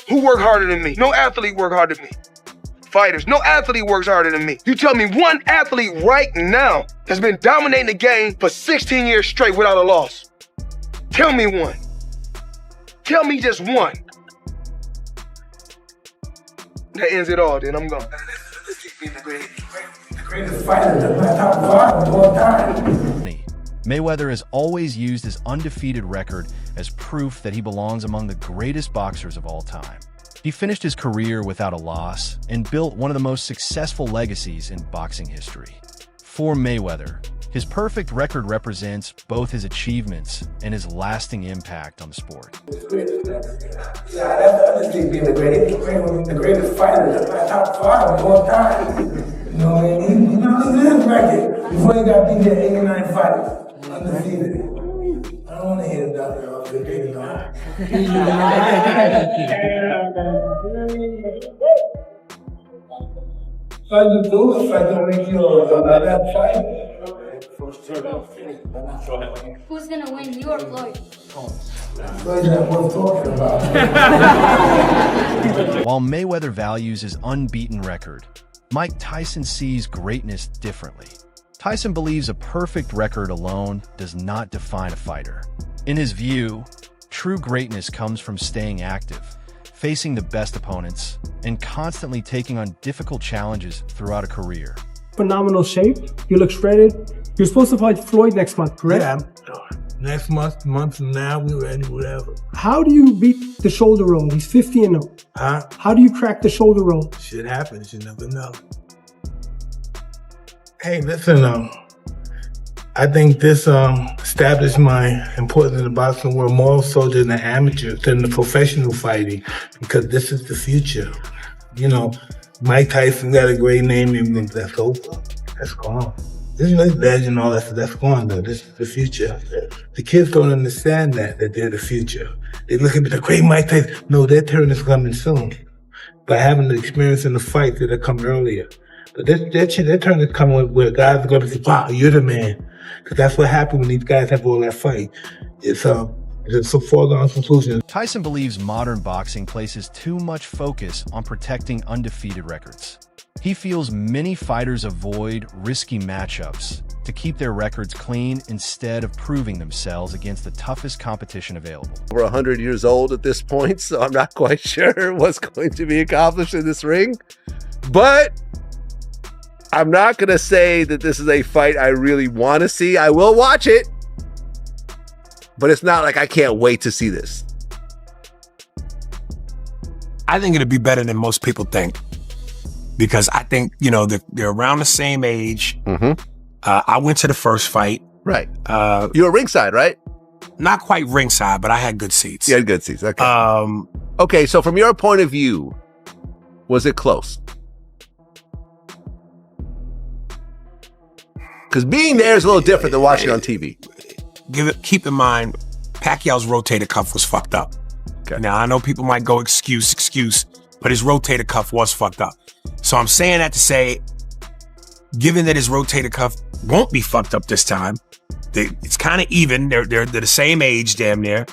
Who work harder than me? No athlete work harder than me. Fighters, no athlete works harder than me. You tell me one athlete right now has been dominating the game for 16 years straight without a loss. Tell me one. Tell me just one. That ends it all, then I'm gone. The greatest fighter, the top five of all time. Mayweather has always used his undefeated record as proof that he belongs among the greatest boxers of all time. He finished his career without a loss and built one of the most successful legacies in boxing history. For Mayweather, his perfect record represents both his achievements and his lasting impact on the sport. Yeah, that's being the greatest fighter, the top five of all time. You know what I mean? You know, look at his record. Before he got beat at 89 fights, undefeated. I don't want to hear that. So you do it, like to make you that fight. Who's gonna win, you or Floyd? Floyd's not worth talking about. While Mayweather values his unbeaten record, Mike Tyson sees greatness differently. Tyson believes a perfect record alone does not define a fighter. In his view, true greatness comes from staying active, facing the best opponents, and constantly taking on difficult challenges throughout a career. Phenomenal shape. You look shredded. You're supposed to fight Floyd next month, correct? Yeah, next month from now, we ready, whatever. How do you beat the shoulder roll? He's 50-0. Huh? How do you crack the shoulder roll? Shit happens, you never know. Hey, listen, I think this established my importance in the boxing world more so than the amateur, than the professional fighting, because this is the future. You know, Mike Tyson got a great name, and that's over. That's gone. This is legend and all that, that's gone though. This is the future. The kids don't understand that they're the future. They look at the great Mike Tyson. No, their turn is coming soon. By having the experience in the fight that come earlier. But their turn is coming where guys are going to say, wow, you're the man. Because that's what happened when these guys have all that fight. It's a foregone conclusion. Tyson believes modern boxing places too much focus on protecting undefeated records. He feels many fighters avoid risky matchups to keep their records clean instead of proving themselves against the toughest competition available. We're 100 years old at this point, so I'm not quite sure what's going to be accomplished in this ring. But I'm not going to say that this is a fight I really want to see. I will watch it, but it's not like I can't wait to see this. I think it'll be better than most people think, because I think, you know, they're around the same age. Mm-hmm. I went to the first fight. Right. You were ringside, right? Not quite ringside, but I had good seats. You had good seats. Okay. Okay, so from your point of view, was it close? Because being there is a little different than watching on TV. Keep in mind, Pacquiao's rotator cuff was fucked up. Okay. Now, I know people might go excuse, but his rotator cuff was fucked up. So I'm saying that to say, given that his rotator cuff won't be fucked up this time, it's kind of even. They're the same age, damn near.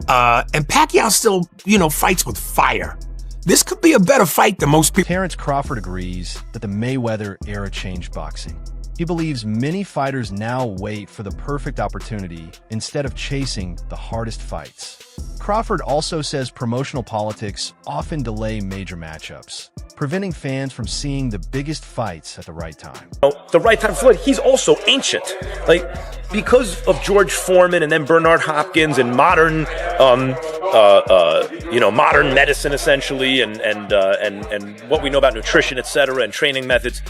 And Pacquiao still, you know, fights with fire. This could be a better fight than most people. Terrence Crawford agrees that the Mayweather era changed boxing. He believes many fighters now wait for the perfect opportunity instead of chasing the hardest fights. Crawford also says promotional politics often delay major matchups, preventing fans from seeing the biggest fights at the right time. The right time, Floyd, he's also ancient. Like, because of George Foreman and then Bernard Hopkins and modern, modern medicine essentially, and what we know about nutrition, etc., and training methods.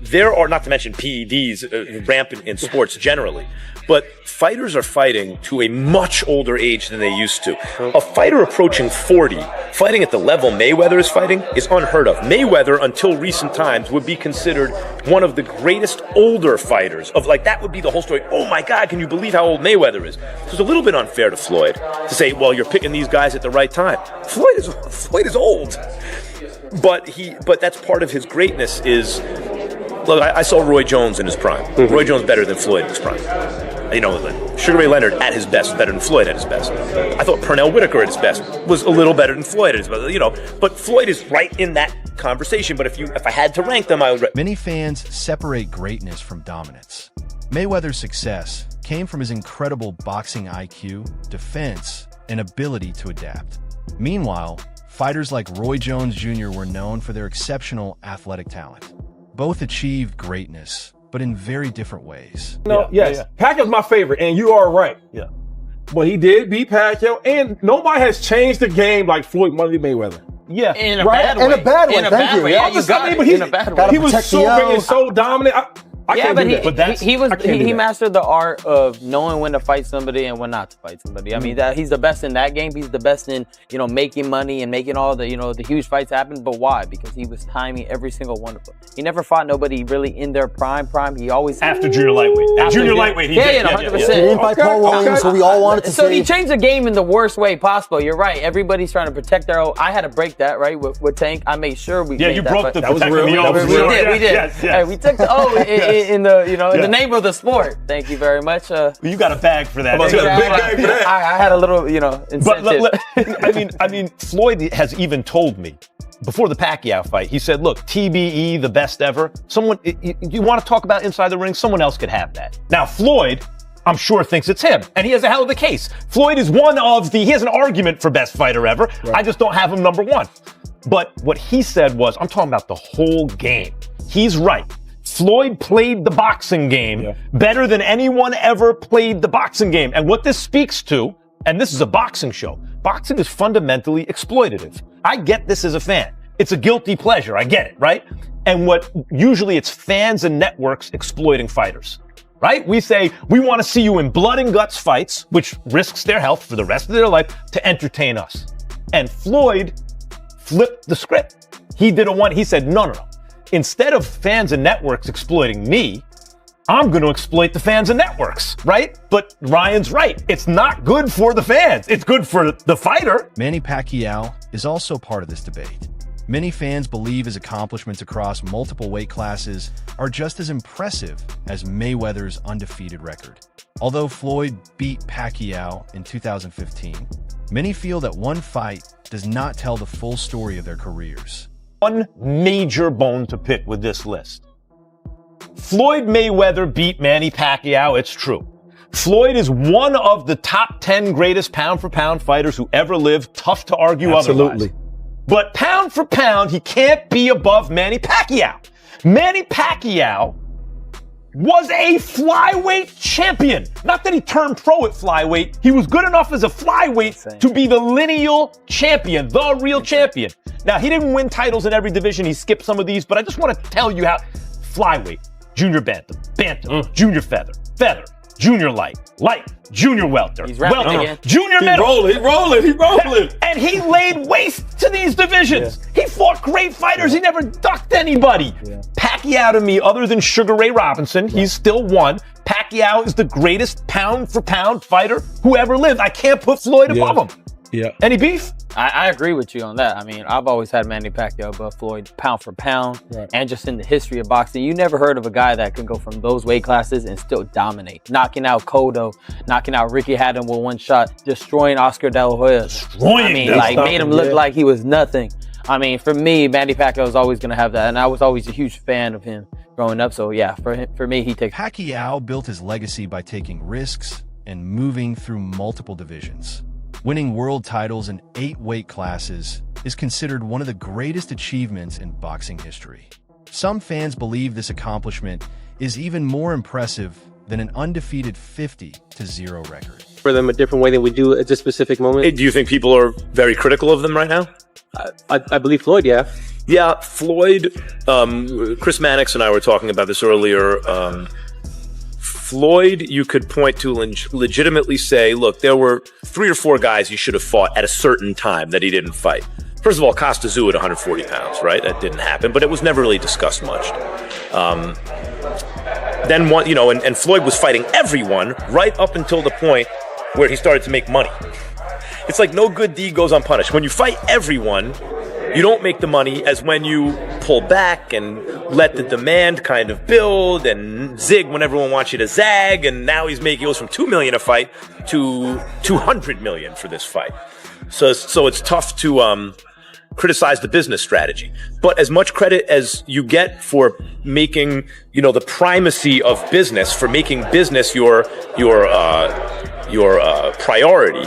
There are, not to mention PEDs, rampant in sports generally, but fighters are fighting to a much older age than they used to. A fighter approaching 40, fighting at the level Mayweather is fighting, is unheard of. Mayweather, until recent times, would be considered one of the greatest older fighters. That would be the whole story. Oh my God, can you believe how old Mayweather is? So it's a little bit unfair to Floyd to say, well, you're picking these guys at the right time. Floyd is old. But that's part of his greatness is... Look, I saw Roy Jones in his prime. Mm-hmm. Roy Jones better than Floyd in his prime. Sugar Ray Leonard at his best was better than Floyd at his best. I thought Pernell Whitaker at his best was a little better than Floyd at his best. But Floyd is right in that conversation. But if I had to rank them, I would. Many fans separate greatness from dominance. Mayweather's success came from his incredible boxing IQ, defense, and ability to adapt. Meanwhile, fighters like Roy Jones Jr. were known for their exceptional athletic talent. Both achieved greatness, but in very different ways. Pacquiao's my favorite, and you are right. Yeah. But he did beat Pacquiao, and nobody has changed the game like Floyd Mayweather. Yeah. In a bad way. In a bad way, In a thank bad you. way. Yeah, Yeah, you got it. In a bad way. He was so great and so dominant. I can't do that. He mastered the art of knowing when to fight somebody and when not to fight somebody. I mean, he's the best in that game. He's the best in, making money and making all the, the huge fights happen. But why? Because he was timing every single one of them. He never fought nobody really in their prime. He always after junior lightweight. Junior lightweight, he did. 100%. He didn't fight Paul Williams, so we all wanted to So say. he changed the game in the worst way possible. You're right. Everybody's trying to protect their own. I had to break that, right, with Tank. I made sure we made you that broke fight. the That was protecting real. the That was over. real. We did. Yes. Hey, we took the O in the name of the sport. Thank you very much. You got a bag for that. Big bag for that. I had a little, incentive. But I mean, Floyd has even told me before the Pacquiao fight. He said, "Look, TBE, the best ever. Someone, you want to talk about inside the ring? Someone else could have that." Now, Floyd, I'm sure thinks it's him, and he has a hell of a case. Floyd is he has an argument for best fighter ever. Right. I just don't have him number one. But what he said was, I'm talking about the whole game. He's right. Floyd played the boxing game better than anyone ever played the boxing game. And what this speaks to, and this is a boxing show, boxing is fundamentally exploitative. I get this as a fan. It's a guilty pleasure. I get it, right? And usually it's fans and networks exploiting fighters, right? We say, we want to see you in blood and guts fights, which risks their health for the rest of their life to entertain us. And Floyd flipped the script. He said, no. Instead of fans and networks exploiting me, I'm going to exploit the fans and networks, right? But Ryan's right. It's not good for the fans. It's good for the fighter. Manny Pacquiao is also part of this debate. Many fans believe his accomplishments across multiple weight classes are just as impressive as Mayweather's undefeated record. Although Floyd beat Pacquiao in 2015, many feel that one fight does not tell the full story of their careers. One major bone to pick with this list. Floyd Mayweather beat Manny Pacquiao, it's true. Floyd is one of the top 10 greatest pound-for-pound fighters who ever lived. Tough to argue otherwise. But pound for pound, he can't be above Manny Pacquiao. Manny Pacquiao was a flyweight champion. Not that he turned pro at flyweight. He was good enough as a flyweight to be the lineal champion, the real champion. Now, he didn't win titles in every division. He skipped some of these, but I just want to tell you how flyweight, junior bantam, junior feather, junior light, junior welter, He's rapping again. junior middle. He rolling. And he laid waste to these divisions. He fought great fighters. He never ducked anybody. Pacquiao, to me, other than Sugar Ray Robinson, he's still one. Pacquiao is the greatest pound-for-pound fighter who ever lived. I can't put Floyd above him. Yeah. Any beef? I agree with you on that. I mean, I've always had Manny Pacquiao above Floyd pound for pound, and just in the history of boxing, you never heard of a guy that can go from those weight classes and still dominate. Knocking out Cotto, knocking out Ricky Hatton with one shot, destroying Oscar De La Hoya. Made him look like he was nothing. I mean, for me, Manny Pacquiao is always going to have that, and I was always a huge fan of him growing up. So yeah, for me, he takes. Pacquiao built his legacy by taking risks and moving through multiple divisions. Winning world titles in 8 weight classes is considered one of the greatest achievements in boxing history. Some fans believe this accomplishment is even more impressive than an undefeated 50-0 record. For them a different way than we do at this specific moment. Do you think people are very critical of them right now? I believe Floyd, yeah. Yeah, Floyd, Chris Mannix and I were talking about this earlier. Floyd, you could point to legitimately say, look, there were 3 or 4 guys he should have fought at a certain time that he didn't fight. First of all, Costa Tszyu at 140 pounds, right? That didn't happen, but it was never really discussed much. Then one, and Floyd was fighting everyone right up until the point where he started to make money. It's like no good deed goes unpunished. When you fight everyone, you don't make the money as when you pull back and let the demand kind of build and zig when everyone wants you to zag, and now he goes from $2 million a fight to $200 million for this fight. So it's tough to criticize the business strategy, but as much credit as you get for making, the primacy of business, for making business your priority,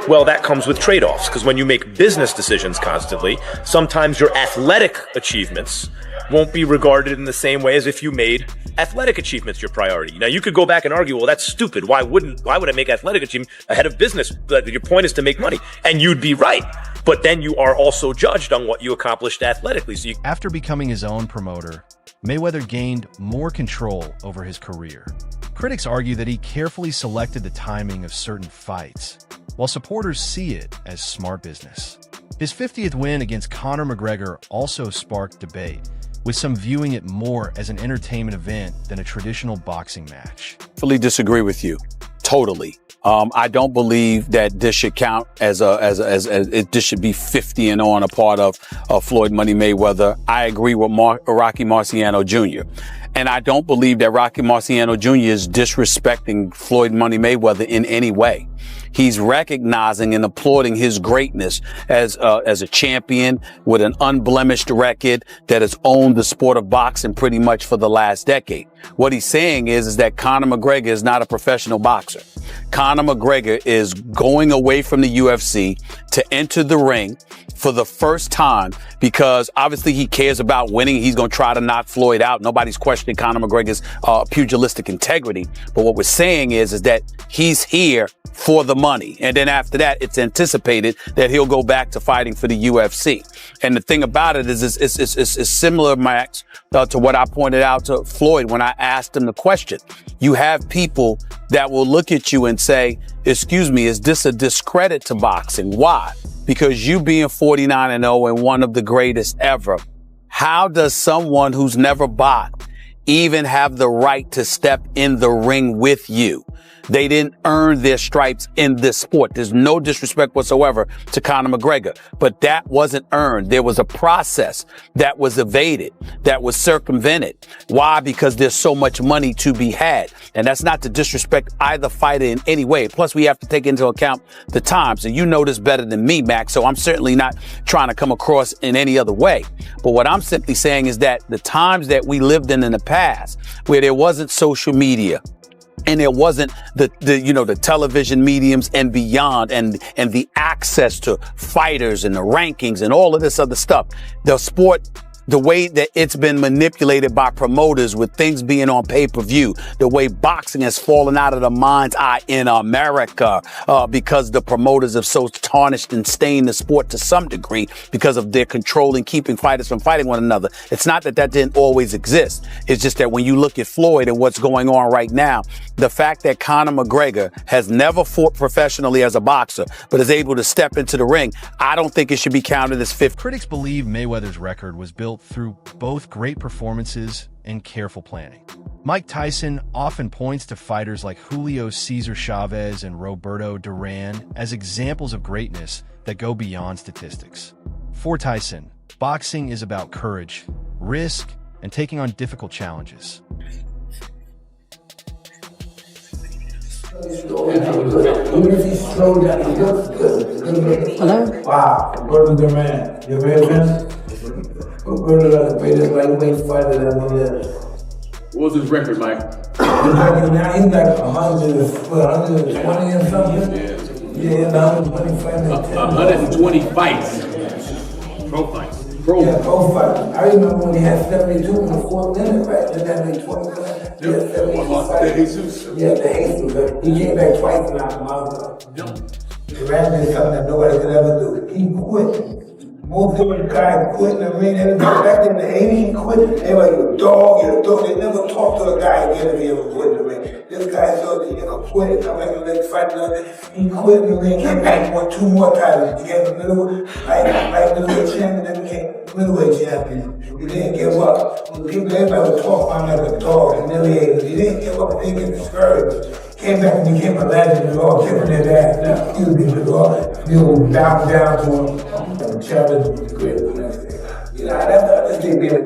well, that comes with trade-offs, because when you make business decisions constantly, sometimes your athletic achievements won't be regarded in the same way as if you made athletic achievements your priority. Now, you could go back and argue, well, that's stupid. Why would I make athletic achievement ahead of business? Your point is to make money, and you'd be right. But then you are also judged on what you accomplished athletically. After becoming his own promoter, Mayweather gained more control over his career. Critics argue that he carefully selected the timing of certain fights, while supporters see it as smart business. His 50th win against Conor McGregor also sparked debate, with some viewing it more as an entertainment event than a traditional boxing match. Fully disagree with you. Totally. I don't believe that this should count as this should be 50 and on a part of Floyd Money Mayweather. I agree with Rocky Marciano Jr. And I don't believe that Rocky Marciano Jr. is disrespecting Floyd Money Mayweather in any way. He's recognizing and applauding his greatness as a champion with an unblemished record that has owned the sport of boxing pretty much for the last decade. What he's saying is that Conor McGregor is not a professional boxer. Conor McGregor is going away from the UFC to enter the ring for the first time because obviously he cares about winning. He's going to try to knock Floyd out. Nobody's questioning Conor McGregor's pugilistic integrity. But what we're saying is that he's here for the money. And then after that, it's anticipated that he'll go back to fighting for the UFC. And the thing about it is it's similar, Max, to what I pointed out to Floyd when I asked him the question. You have people that will look at you and say, excuse me, is this a discredit to boxing? Why? Because you being 49-0 and one of the greatest ever, how does someone who's never boxed even have the right to step in the ring with you? They didn't earn their stripes in this sport. There's no disrespect whatsoever to Conor McGregor, but that wasn't earned. There was a process that was evaded, that was circumvented. Why? Because there's so much money to be had. And that's not to disrespect either fighter in any way. Plus, we have to take into account the times. And you know this better than me, Max, so I'm certainly not trying to come across in any other way. But what I'm simply saying is that the times that we lived in the past, where there wasn't social media, and there wasn't the television mediums and beyond and the access to fighters and the rankings and all of this other stuff. The sport, the way that it's been manipulated by promoters with things being on pay-per-view, the way boxing has fallen out of the mind's eye in America because the promoters have so tarnished and stained the sport to some degree because of their controlling, keeping fighters from fighting one another. It's not that didn't always exist. It's just that when you look at Floyd and what's going on right now, the fact that Conor McGregor has never fought professionally as a boxer, but is able to step into the ring, I don't think it should be counted as 50. Critics believe Mayweather's record was built through both great performances and careful planning. Mike Tyson often points to fighters like Julio Cesar Chavez and Roberto Duran as examples of greatness that go beyond statistics. For Tyson, boxing is about courage, risk, and taking on difficult challenges. Even if he's slowed down, he looks good. Hello? Wow, Roberto Duran. You ever heard of him? Roberto, the greatest lightweight fighter that ever lived. What was his record, Mike? Now he's like 120 or something. Yeah, 120 fights. 120 fights. Pro fights. Yeah, pro fights. I remember when he had 72 in the fourth minute, right? Then that made 20 fights. He had 72 fights. Yeah, the Jesus. He came back twice and knocked him out. The Ram did something that nobody could ever do. He quit. Most of the guys quit in the ring. And back in the 80s, he quit. They were like, you're a dog. They never talked to a guy again if he ever quit in the ring. This guy showed that he could quit. I'm like, let's fight another. He quit in the ring, came back, won 2 more titles. He became the middleweight champion, then became middleweight champion. He didn't give up. Everybody was talking about him like a dog, humiliated. He didn't give up, he didn't get discouraged. Came back and became a legend. We all giving it that. He was down to him. The challenge was great the next day. Yeah, that's the being the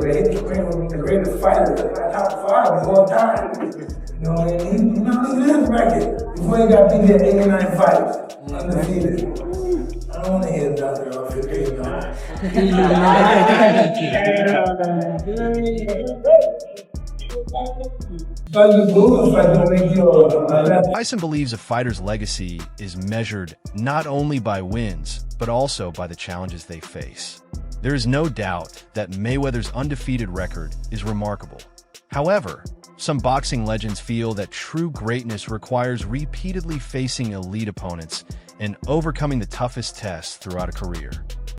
greatest fighter, top 5 of all time. You know, and he his record before he got beat at 89 fights, undefeated. I don't want to hear nothing off your game, Tyson believes a fighter's legacy is measured not only by wins, but also by the challenges they face. There is no doubt that Mayweather's undefeated record is remarkable. However, some boxing legends feel that true greatness requires repeatedly facing elite opponents and overcoming the toughest tests throughout a career.